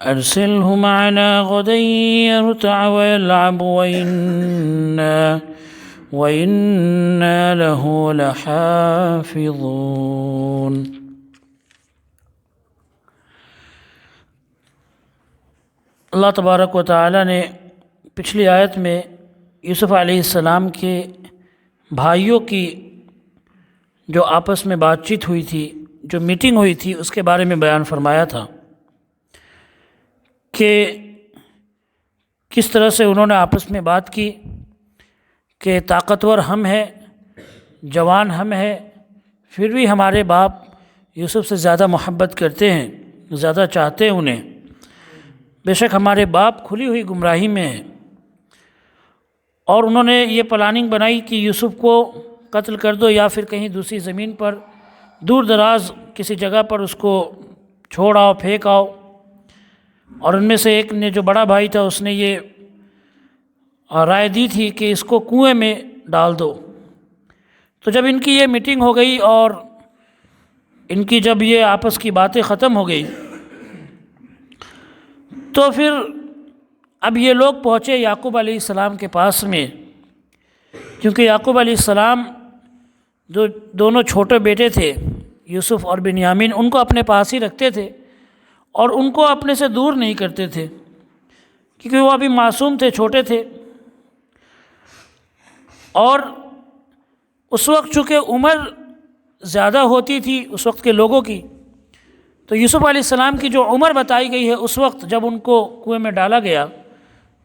أرسله معنا غدا يرتع ويلعب وإنا له لحافظون۔ اللہ تبارک و تعالیٰ نے پچھلی آیت میں یوسف علیہ السلام کے بھائیوں کی جو آپس میں بات چیت ہوئی تھی، جو میٹنگ ہوئی تھی، اس کے بارے میں بیان فرمایا تھا کہ کس طرح سے انہوں نے آپس میں بات کی کہ طاقتور ہم ہیں، جوان ہم ہیں، پھر بھی ہمارے باپ یوسف سے زیادہ محبت کرتے ہیں، زیادہ چاہتے ہیں انہیں، بے شک ہمارے باپ کھلی ہوئی گمراہی میں ہیں۔ اور انہوں نے یہ پلاننگ بنائی کہ یوسف کو قتل کر دو یا پھر کہیں دوسری زمین پر دور دراز کسی جگہ پر اس کو چھوڑ آؤ، پھینک آؤ۔ اور ان میں سے ایک نے، جو بڑا بھائی تھا، اس نے یہ رائے دی تھی کہ اس کو کنویں میں ڈال دو۔ تو جب ان کی یہ میٹنگ ہو گئی اور ان کی جب یہ آپس کی باتیں ختم ہو گئی تو پھر اب یہ لوگ پہنچے یعقوب علیہ السلام کے پاس میں، کیونکہ یعقوب علیہ السلام جو دونوں چھوٹے بیٹے تھے یوسف اور بنیامین، ان کو اپنے پاس ہی رکھتے تھے اور ان کو اپنے سے دور نہیں کرتے تھے، کیونکہ وہ ابھی معصوم تھے، چھوٹے تھے۔ اور اس وقت چونکہ عمر زیادہ ہوتی تھی اس وقت کے لوگوں کی، تو یوسف علیہ السلام کی جو عمر بتائی گئی ہے اس وقت جب ان کو کنویں میں ڈالا گیا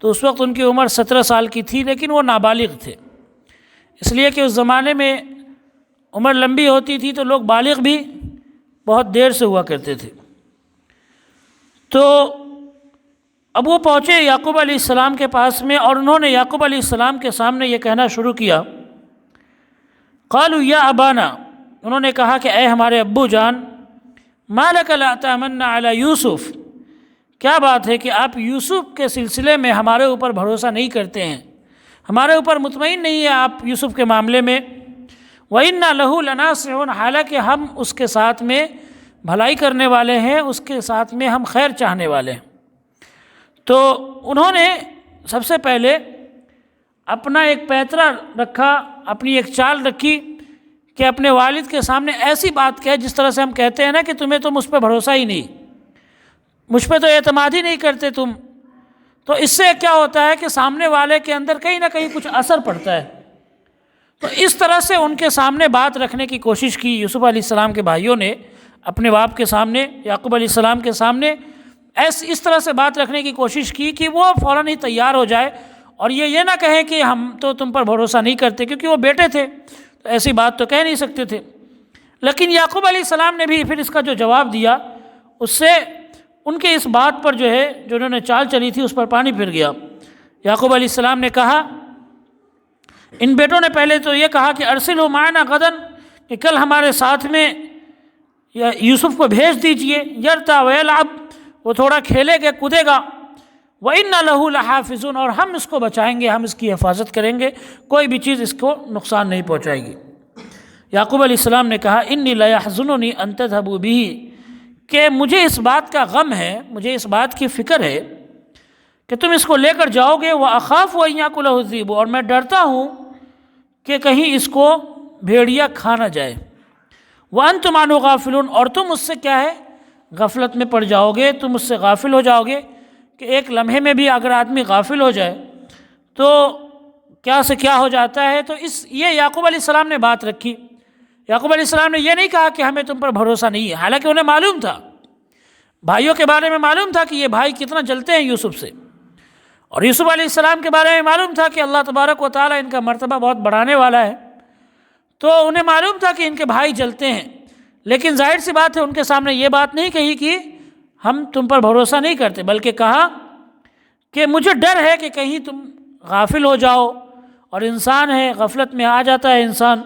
تو اس وقت ان کی عمر 17 سال کی تھی، لیکن وہ نابالغ تھے، اس لیے کہ اس زمانے میں عمر لمبی ہوتی تھی تو لوگ بالغ بھی بہت دیر سے ہوا کرتے تھے۔ تو اب وہ پہنچے یعقوب علیہ السلام کے پاس میں اور انہوں نے یعقوب علیہ السلام کے سامنے یہ کہنا شروع کیا، قالوا یا ابانا، انہوں نے کہا کہ اے ہمارے ابو جان، ما لک لا تأمنا علی یوسف، کیا بات ہے کہ آپ یوسف کے سلسلے میں ہمارے اوپر بھروسہ نہیں کرتے ہیں، ہمارے اوپر مطمئن نہیں ہے آپ یوسف کے معاملے میں۔ وَإِنَّا لَهُ لَنَاصِحُونَ، حالانکہ ہم اس کے ساتھ میں بھلائی کرنے والے ہیں، اس کے ساتھ میں ہم خیر چاہنے والے ہیں۔ تو انہوں نے سب سے پہلے اپنا ایک پیترا رکھا، اپنی ایک چال رکھی کہ اپنے والد کے سامنے ایسی بات کہے جس طرح سے ہم کہتے ہیں نا کہ تم اس پہ بھروسہ ہی نہیں، مجھ پہ تو اعتماد ہی نہیں کرتے تم۔ تو اس سے کیا ہوتا ہے کہ سامنے والے کے اندر کہیں نہ کہیں کچھ اثر پڑتا ہے۔ تو اس طرح سے ان کے سامنے بات رکھنے کی کوشش کی یوسف علیہ السلام کے بھائیوں نے، اپنے باپ کے سامنے، یعقوب علیہ السلام کے سامنے اس طرح سے بات رکھنے کی کوشش کی کہ وہ فوراً ہی تیار ہو جائے اور یہ نہ کہیں کہ ہم تو تم پر بھروسہ نہیں کرتے، کیونکہ وہ بیٹے تھے تو ایسی بات تو کہہ نہیں سکتے تھے۔ لیکن یعقوب علیہ السلام نے بھی پھر اس کا جو جواب دیا، اس سے ان کے اس بات پر جو ہے، جو انہوں نے چال چلی تھی، اس پر پانی پھر گیا۔ یعقوب علیہ السلام نے کہا، ان بیٹوں نے پہلے تو یہ کہا کہ ارسلہ معنا غدا، کہ کل ہمارے ساتھ میں یوسف کو بھیج دیجئے، یرتع ویلعب، وہ تھوڑا کھیلے گا، کودے گا، وَإِنَّا لَهُ لَحَافِظُونَ، اور ہم اس کو بچائیں گے، ہم اس کی حفاظت کریں گے، کوئی بھی چیز اس کو نقصان نہیں پہنچائے گی۔ یعقوب علیہ السلام نے کہا، إِنِّي لَيَحْزُنُنِي أَن تَذْهَبُوا بِهِ، کہ مجھے اس بات کا غم ہے، مجھے اس بات کی فکر ہے کہ تم اس کو لے کر جاؤ گے، وَأَخَافُ أَن يَأْكُلَهُ الذِّئْبُ، اور میں ڈرتا ہوں کہ کہیں اس کو بھیڑیا کھا نہ جائے، وَأَنْتُمْ عَنْهُ غَافِلُونَ، اور تم اس سے کیا ہے، غفلت میں پڑ جاؤ گے، تم اس سے غافل ہو جاؤ گے، کہ ایک لمحے میں بھی اگر آدمی غافل ہو جائے تو کیا سے کیا ہو جاتا ہے۔ تو یہ یعقوب علیہ السلام نے بات رکھی۔ یعقوب علیہ السلام نے یہ نہیں کہا کہ ہمیں تم پر بھروسہ نہیں ہے، حالانکہ انہیں معلوم تھا، بھائیوں کے بارے میں معلوم تھا کہ یہ بھائی کتنا جلتے ہیں یوسف سے، اور یوسف علیہ السلام کے بارے میں معلوم تھا کہ اللہ تبارک و تعالیٰ ان کا مرتبہ بہت بڑھانے والا ہے، تو انہیں معلوم تھا کہ ان کے بھائی جلتے ہیں، لیکن ظاہر سی بات ہے ان کے سامنے یہ بات نہیں کہی کہ ہم تم پر بھروسہ نہیں کرتے، بلکہ کہا کہ مجھے ڈر ہے کہ کہیں تم غافل ہو جاؤ، اور انسان ہے، غفلت میں آ جاتا ہے انسان،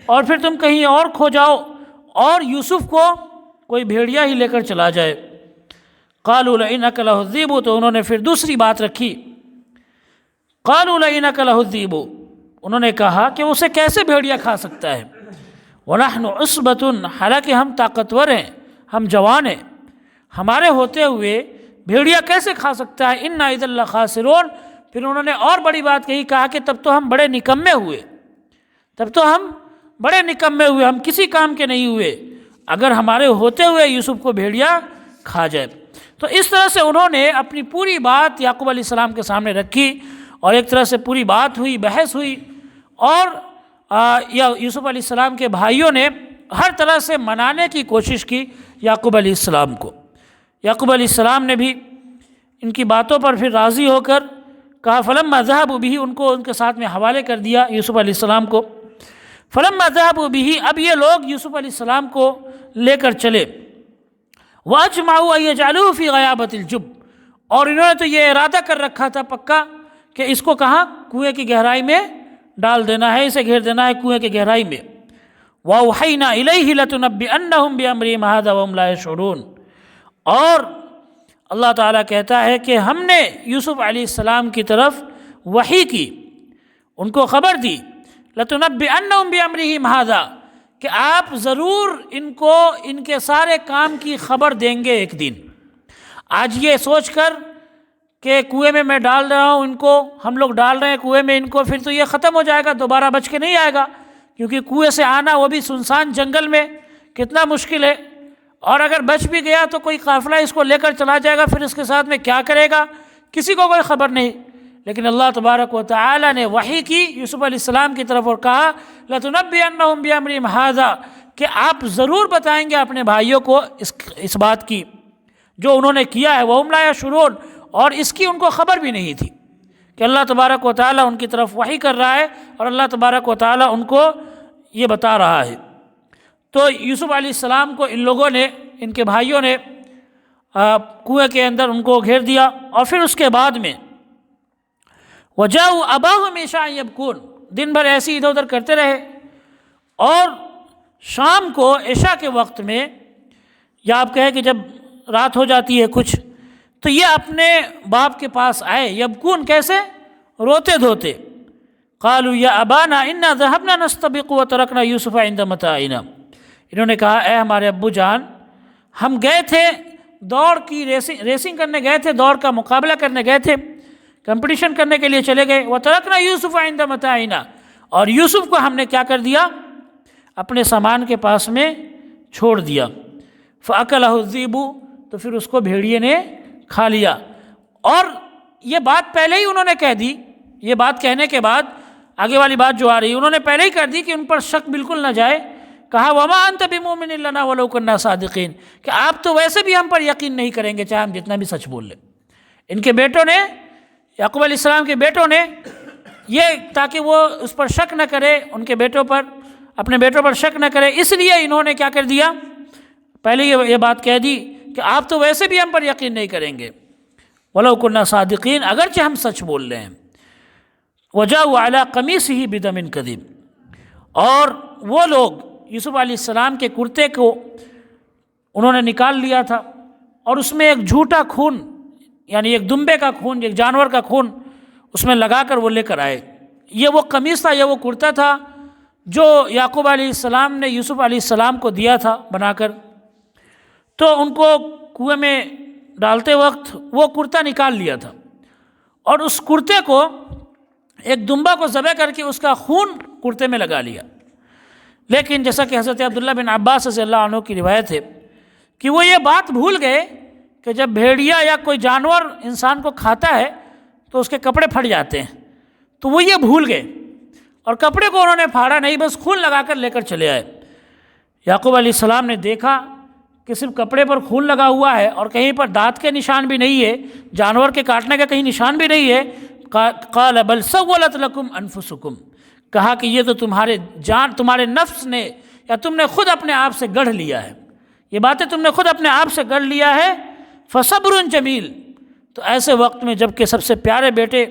اور پھر تم کہیں اور کھو جاؤ اور یوسف کو کوئی بھیڑیا ہی لے کر چلا جائے۔ قالوا لئنک لہ الذئب، تو انہوں نے پھر دوسری بات رکھی، قالوا لئنک لہ الذئب، انہوں نے کہا کہ اسے کیسے بھیڑیا کھا سکتا ہے، ونحن عصبۃ، حالانکہ ہم طاقتور ہیں، ہم جوان ہیں، ہمارے ہوتے ہوئے بھیڑیا کیسے کھا سکتا ہے، انا اذا لخاسرون۔ پھر انہوں نے اور بڑی بات کہی، کہا کہ تب تو ہم بڑے نکمے ہوئے، تب تو ہم بڑے نکمے ہوئے، ہم کسی کام کے نہیں ہوئے اگر ہمارے ہوتے ہوئے یوسف کو بھیڑیا کھا جائے۔ تو اس طرح سے انہوں نے اپنی پوری بات یعقوب علیہ السلام کے سامنے رکھی، اور ایک طرح سے پوری بات ہوئی، بحث ہوئی، اور یوسف علیہ السلام کے بھائیوں نے ہر طرح سے منانے کی کوشش کی یعقوب علیہ السلام کو۔ یعقوب علیہ السلام نے بھی ان کی باتوں پر پھر راضی ہو کر کہا، فلما ذهبوا به، ان کو ان کے ساتھ میں حوالے کر دیا یوسف علیہ السلام کو۔ فلما ذهبوا به، اب یہ لوگ یوسف علیہ السلام کو لے کر چلے۔ واجمعوا ان يجعلوه في غيابة الجب، اور انہوں نے تو یہ ارادہ کر رکھا تھا پکا کہ اس کو کہاں، کنویں کی گہرائی میں ڈال دینا ہے، اسے گھیر دینا ہے کنویں کی گہرائی میں۔ واوحینا الیہ لتنبئنہم بامرہم ھذا وہم لا یشعرون، اور اللہ تعالیٰ کہتا ہے کہ ہم نے یوسف علیہ السلام کی طرف وحی کی، ان کو خبر دی، لتنبئنہم بامرہم ھذا، کہ آپ ضرور ان کو ان کے سارے کام کی خبر دیں گے ایک دن۔ آج یہ سوچ کر کہ کنویں میں ڈال رہا ہوں ان کو، ہم لوگ ڈال رہے ہیں کنویں میں ان کو، پھر تو یہ ختم ہو جائے گا، دوبارہ بچ کے نہیں آئے گا، کیونکہ کنویں سے آنا وہ بھی سنسان جنگل میں کتنا مشکل ہے، اور اگر بچ بھی گیا تو کوئی قافلہ اس کو لے کر چلا جائے گا، پھر اس کے ساتھ میں کیا کرے گا، کسی کو کوئی خبر نہیں۔ لیکن اللہ تبارک و تعالی نے وحی کی یوسف علیہ السلام کی طرف اور کہا، لَتُنَبِّئَنَّهُمْ بِأَمْرِهِمْ هَذَا، کہ آپ ضرور بتائیں گے اپنے بھائیوں کو اس بات کی جو انہوں نے کیا ہے، وَهُمْ لَا يَشْعُرُونَ، اور اس کی ان کو خبر بھی نہیں تھی کہ اللہ تبارک و تعالی ان کی طرف وحی کر رہا ہے، اور اللہ تبارک و تعالی ان کو یہ بتا رہا ہے۔ تو یوسف علیہ السلام کو ان لوگوں نے، ان کے بھائیوں نے کنویں کے اندر ان کو گھیر دیا، اور پھر اس کے بعد میں وَجَاءُوا أَبَاهُمْ عِشَاءً يَبْكُونَ، دن بھر ایسے ادھر ادھر کرتے رہے، اور شام کو عشاء کے وقت میں، یا آپ کہیں کہ جب رات ہو جاتی ہے کچھ، تو یہ اپنے باپ کے پاس آئے، یبکون کیسے، روتے دھوتے، قالوا یا ابانا انا ذهبنا نستبق وترکنا یوسف عند متاعنا، انہوں نے کہا اے ہمارے ابو جان، ہم گئے تھے دوڑ کی ریسنگ کرنے گئے تھے، دوڑ کا مقابلہ کرنے گئے تھے، کمپٹیشن کرنے کے لیے چلے گئے، وترکنا یوسف عند متاعنا، اور یوسف کو ہم نے کیا کر دیا، اپنے سامان کے پاس میں چھوڑ دیا، فاکلہ الذئب، تو پھر اس کو بھیڑیے نے کھا لیا۔ اور یہ بات پہلے ہی انہوں نے کہہ دی، یہ بات کہنے کے بعد آگے والی بات جو آ رہی ہے انہوں نے پہلے ہی کر دی کہ ان پر شک بالکل نہ جائے، کہا وما انت بمؤمن لنا ولو كنا صادقین، کہ آپ تو ویسے بھی ہم پر یقین نہیں کریں گے چاہے ہم جتنا بھی سچ بول لیں۔ ان کے بیٹوں نے، یعقوب علیہ السلام کے بیٹوں نے، یہ تاکہ وہ اس پر شک نہ کرے، ان کے بیٹوں پر، اپنے بیٹوں پر شک نہ کرے، اس لیے انہوں نے کیا کر دیا، پہلے یہ بات کہہ دی کہ آپ تو ویسے بھی ہم پر یقین نہیں کریں گے، وَلَوْ كُنَّا صَادِقِينَ، اگرچہ ہم سچ بول رہے ہیں۔ وَجَاءُوا عَلَىٰ قَمِيصِهِ بِدَمٍ كَذِبٍ، اور وہ لوگ یوسف علیہ السلام کے کرتے کو انہوں نے نکال لیا تھا، اور اس میں ایک جھوٹا خون، یعنی ایک دمبے کا خون، ایک جانور کا خون اس میں لگا کر وہ لے کر آئے۔ یہ وہ قمیص تھا، یہ وہ کرتا تھا جو یعقوب علیہ السلام نے یوسف علیہ السلام کو دیا تھا بنا کر۔ تو ان کو کنویں میں ڈالتے وقت وہ کرتا نکال لیا تھا، اور اس کرتے کو ایک دمبا کو ذبح کر کے اس کا خون کرتے میں لگا لیا۔ لیکن جیسا کہ حضرت عبداللہ بن عباس رضی اللہ عنہ کی روایت ہے کہ وہ یہ بات بھول گئے کہ جب بھیڑیا یا کوئی جانور انسان کو کھاتا ہے تو اس کے کپڑے پھٹ جاتے ہیں، تو وہ یہ بھول گئے، اور کپڑے کو انہوں نے پھاڑا نہیں، بس خون لگا کر لے کر چلے آئے۔ یعقوب علیہ السلام نے دیکھا کہ صرف کپڑے پر خون لگا ہوا ہے، اور کہیں پر دانت کے نشان بھی نہیں ہے، جانور کے کاٹنے کا کہیں نشان بھی نہیں ہے۔ قال بل سولت لکم انفسکم، کہا کہ یہ تو تمہارے نفس نے، یا تم نے خود اپنے آپ سے گڑھ لیا ہے، یہ باتیں تم نے خود اپنے آپ سے گڑھ لیا ہے۔ فصبر جمیل، تو ایسے وقت میں جب کہ سب سے پیارے بیٹے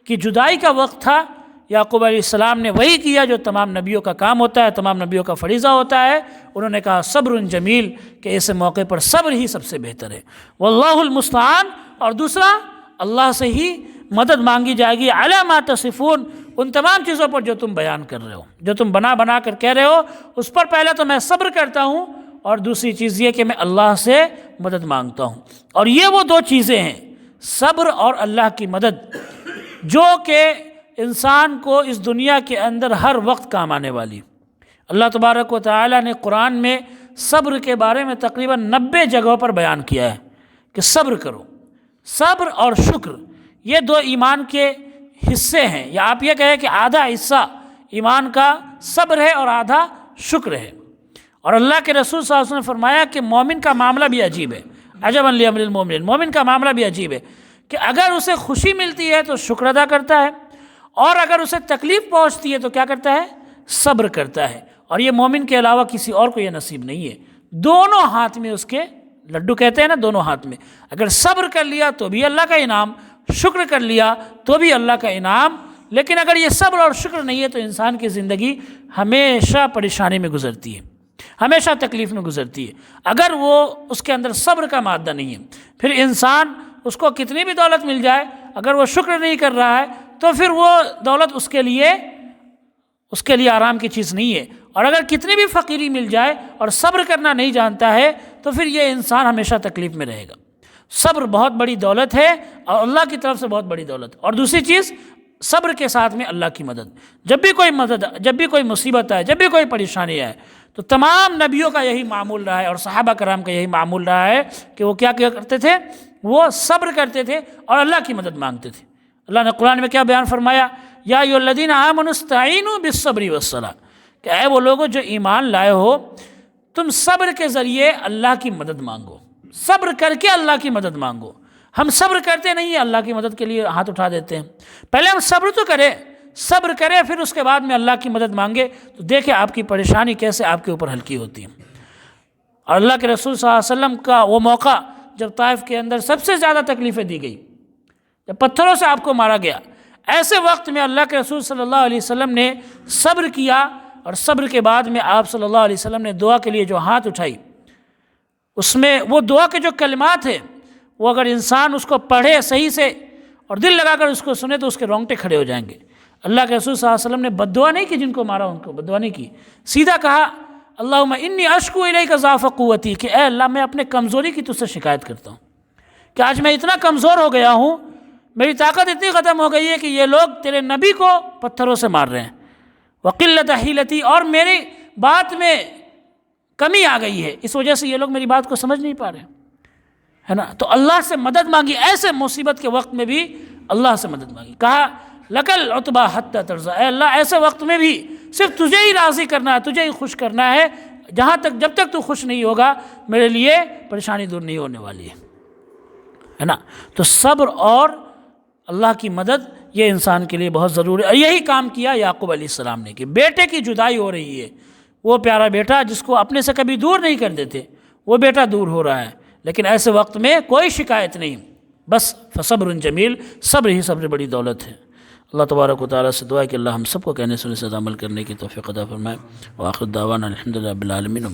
کی جدائی کا وقت تھا، یعقوب علیہ السلام نے وہی کیا جو تمام نبیوں کا کام ہوتا ہے، تمام نبیوں کا فریضہ ہوتا ہے، انہوں نے کہا صبر جمیل، کہ ایسے موقع پر صبر ہی سب سے بہتر ہے۔ واللہ المستعان، اور دوسرا اللہ سے ہی مدد مانگی جائے گی، علی ما تصفون، ان تمام چیزوں پر جو تم بیان کر رہے ہو، جو تم بنا کر کہہ رہے ہو، اس پر پہلے تو میں صبر کرتا ہوں، اور دوسری چیز یہ کہ میں اللہ سے مدد مانگتا ہوں۔ اور یہ وہ دو چیزیں ہیں، صبر اور اللہ کی مدد، جو کہ انسان کو اس دنیا کے اندر ہر وقت کام آنے والی۔ اللہ تبارک و تعالی نے قرآن میں صبر کے بارے میں تقریباً 90 جگہوں پر بیان کیا ہے کہ صبر کرو۔ صبر اور شکر یہ دو ایمان کے حصے ہیں، یا آپ یہ کہیں کہ آدھا حصہ ایمان کا صبر ہے اور آدھا شکر ہے۔ اور اللہ کے رسول صلی اللہ علیہ وسلم نے فرمایا کہ مومن کا معاملہ بھی عجیب ہے، عجبا لامر المومن، مومن کا معاملہ بھی عجیب ہے کہ اگر اسے خوشی ملتی ہے تو شکر ادا کرتا ہے، اور اگر اسے تکلیف پہنچتی ہے تو کیا کرتا ہے؟ صبر کرتا ہے۔ اور یہ مومن کے علاوہ کسی اور کو یہ نصیب نہیں ہے۔ دونوں ہاتھ میں اس کے لڈو کہتے ہیں نا، دونوں ہاتھ میں، اگر صبر کر لیا تو بھی اللہ کا انعام، شکر کر لیا تو بھی اللہ کا انعام۔ لیکن اگر یہ صبر اور شکر نہیں ہے تو انسان کی زندگی ہمیشہ پریشانی میں گزرتی ہے، ہمیشہ تکلیف میں گزرتی ہے، اگر وہ اس کے اندر صبر کا مادہ نہیں ہے۔ پھر انسان اس کو کتنی بھی دولت مل جائے، اگر وہ شکر نہیں کر رہا ہے تو پھر وہ دولت اس کے لیے آرام کی چیز نہیں ہے۔ اور اگر کتنی بھی فقیری مل جائے اور صبر کرنا نہیں جانتا ہے تو پھر یہ انسان ہمیشہ تکلیف میں رہے گا۔ صبر بہت بڑی دولت ہے اور اللہ کی طرف سے بہت بڑی دولت ہے۔ اور دوسری چیز، صبر کے ساتھ میں اللہ کی مدد۔ جب بھی کوئی مصیبت آئے، جب بھی کوئی پریشانی آئے، تو تمام نبیوں کا یہی معمول رہا ہے اور صحابہ کرام کا یہی معمول رہا ہے کہ وہ کیا کرتے تھے؟ وہ صبر کرتے تھے اور اللہ کی مدد مانگتے تھے۔ اللہ نے قرآن میں کیا بیان فرمایا؟ یا ایھا الذین آمنوا استعینوا بالصبر والصلاۃ، کہ اے وہ لوگوں جو ایمان لائے ہو، تم صبر کے ذریعے اللہ کی مدد مانگو، صبر کر کے اللہ کی مدد مانگو۔ ہم صبر کرتے نہیں ہیں، اللہ کی مدد کے لیے ہاتھ اٹھا دیتے ہیں۔ پہلے ہم صبر تو صبر کریں، پھر اس کے بعد میں اللہ کی مدد مانگے، تو دیکھیں آپ کی پریشانی کیسے آپ کے اوپر ہلکی ہوتی ہے۔ اور اللہ کے رسول صلی اللہ علیہ وسلم کا وہ موقع جب طائف کے اندر سب سے زیادہ تکلیفیں دی گئی، جب پتھروں سے آپ کو مارا گیا، ایسے وقت میں اللہ کے رسول صلی اللہ علیہ وسلم نے صبر کیا، اور صبر کے بعد میں آپ صلی اللہ علیہ وسلم نے دعا کے لیے جو ہاتھ اٹھائی، اس میں وہ دعا کے جو کلمات ہیں، وہ اگر انسان اس کو پڑھے صحیح سے اور دل لگا کر اس کو سنے تو اس کے رونگٹے کھڑے ہو جائیں گے۔ اللہ کے رسول صلی اللہ علیہ وسلم نے بد دعا نہیں کی، جن کو مارا ان کو بد دعا نہیں کی، سیدھا کہا اللہم انی اشکو الیک ضعف قوتی، کہ اے اللہ میں اپنے کمزوری کی تجھ سے شکایت کرتا ہوں کہ آج میں اتنا کمزور ہو گیا ہوں، میری طاقت اتنی ختم ہو گئی ہے کہ یہ لوگ تیرے نبی کو پتھروں سے مار رہے ہیں، وقلت حیلتی، اور میری بات میں کمی آ گئی ہے، اس وجہ سے یہ لوگ میری بات کو سمجھ نہیں پا رہے ہیں، ہے نا۔ تو اللہ سے مدد مانگی، ایسے مصیبت کے وقت میں بھی اللہ سے مدد مانگی۔ کہا لکل عتبیٰ حتی ترضیٰ، اے اللہ ایسے وقت میں بھی صرف تجھے ہی راضی کرنا ہے، تجھے ہی خوش کرنا ہے، جب تک تو خوش نہیں ہوگا میرے لیے پریشانی دور نہیں ہونے والی ہے نا۔ تو صبر اور اللہ کی مدد یہ انسان کے لیے بہت ضروری ہے۔ اور یہی کام کیا یعقوب علیہ السلام نے کہ بیٹے کی جدائی ہو رہی ہے، وہ پیارا بیٹا جس کو اپنے سے کبھی دور نہیں کر دیتے، وہ بیٹا دور ہو رہا ہے، لیکن ایسے وقت میں کوئی شکایت نہیں، بس فصبر جمیل، صبر ہی سب سے بڑی دولت ہے۔ اللہ تبارک و تعالیٰ سے دعا ہے کہ اللہ ہم سب کو کہنے سننے سے عمل کرنے کی توفیق عطا فرمائے۔ وآخر دعوانا الحمدللہ رب العالمین۔